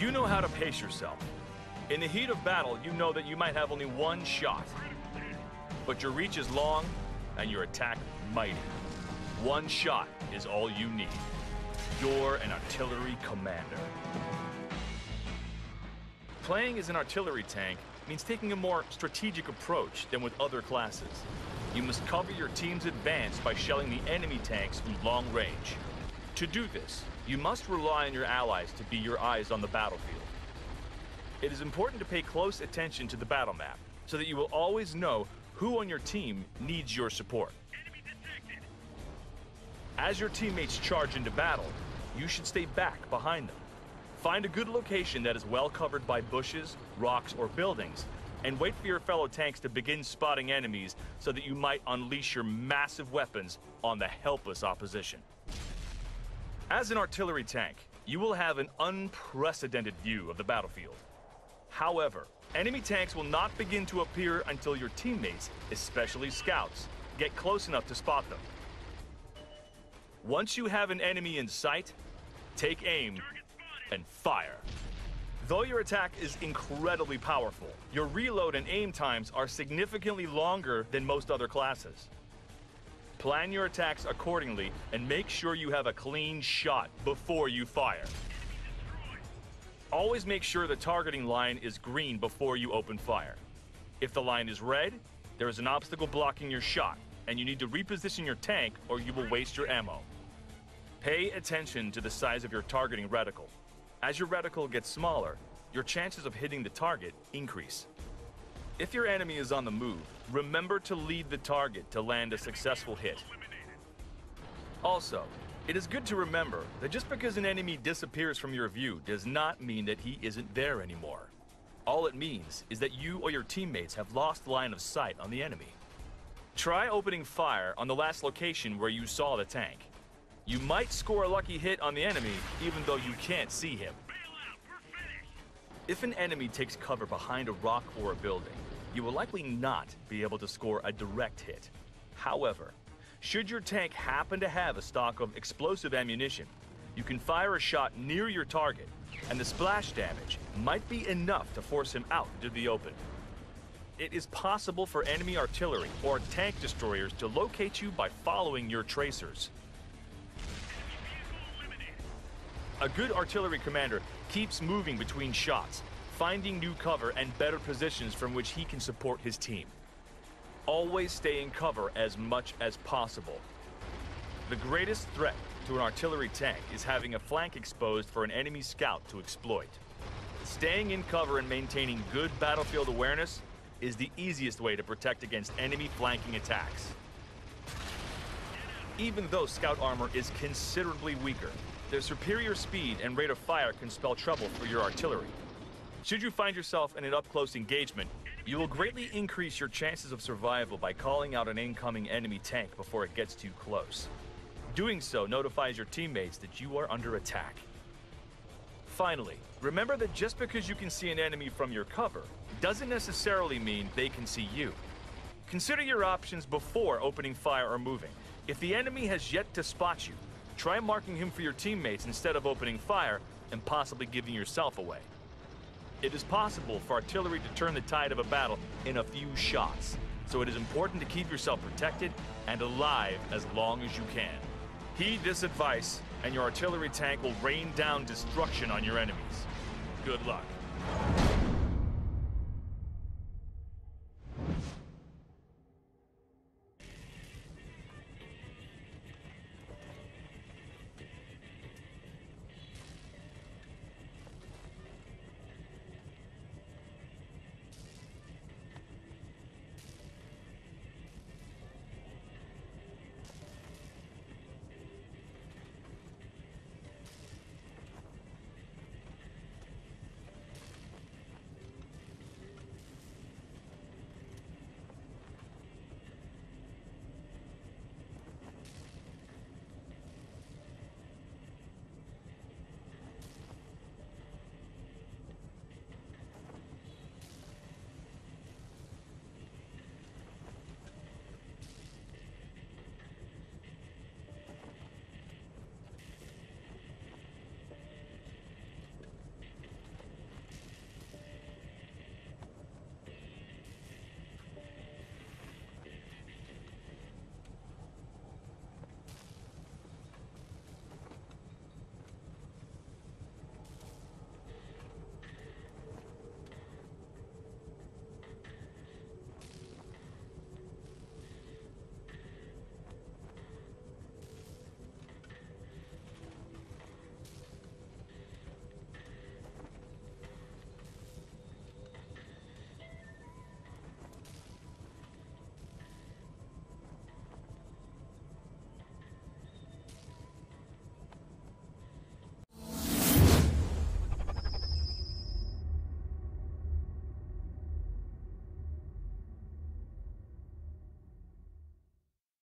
You know how to pace yourself. In the heat of battle, you know that you might have only one shot. But your reach is long, and your attack mighty. One shot is all you need. You're an artillery commander. Playing as an artillery tank means taking a more strategic approach than with other classes. You must cover your team's advance by shelling the enemy tanks from long range. To do this, you must rely on your allies to be your eyes on the battlefield. It is important to pay close attention to the battle map so that you will always know who on your team needs your support. As your teammates charge into battle, you should stay back behind them. Find a good location that is well covered by bushes, rocks, or buildings, and wait for your fellow tanks to begin spotting enemies so that you might unleash your massive weapons on the helpless opposition. As an artillery tank, you will have an unprecedented view of the battlefield. However, enemy tanks will not begin to appear until your teammates, especially scouts, get close enough to spot them. Once you have an enemy in sight, take aim and fire. Though your attack is incredibly powerful, your reload and aim times are significantly longer than most other classes. Plan your attacks accordingly and make sure you have a clean shot before you fire. Always make sure the targeting line is green before you open fire. If the line is red, there is an obstacle blocking your shot, and you need to reposition your tank or you will waste your ammo. Pay attention to the size of your targeting reticle. As your reticle gets smaller, your chances of hitting the target increase. If your enemy is on the move, remember to lead the target to land a successful hit. Also, it is good to remember that just because an enemy disappears from your view does not mean that he isn't there anymore. All it means is that you or your teammates have lost line of sight on the enemy. Try opening fire on the last location where you saw the tank. You might score a lucky hit on the enemy even though you can't see him. If an enemy takes cover behind a rock or a building, you will likely not be able to score a direct hit. However, should your tank happen to have a stock of explosive ammunition, you can fire a shot near your target, and the splash damage might be enough to force him out into the open. It is possible for enemy artillery or tank destroyers to locate you by following your tracers. A good artillery commander keeps moving between shots, finding new cover and better positions from which he can support his team. Always stay in cover as much as possible. The greatest threat to an artillery tank is having a flank exposed for an enemy scout to exploit. Staying in cover and maintaining good battlefield awareness is the easiest way to protect against enemy flanking attacks. Even though scout armor is considerably weaker, their superior speed and rate of fire can spell trouble for your artillery. Should you find yourself in an up-close engagement, you will greatly increase your chances of survival by calling out an incoming enemy tank before it gets too close. Doing so notifies your teammates that you are under attack. Finally, remember that just because you can see an enemy from your cover doesn't necessarily mean they can see you. Consider your options before opening fire or moving. If the enemy has yet to spot you, try marking him for your teammates instead of opening fire and possibly giving yourself away. It is possible for artillery to turn the tide of a battle in a few shots, so it is important to keep yourself protected and alive as long as you can. Heed this advice, and your artillery tank will rain down destruction on your enemies. Good luck.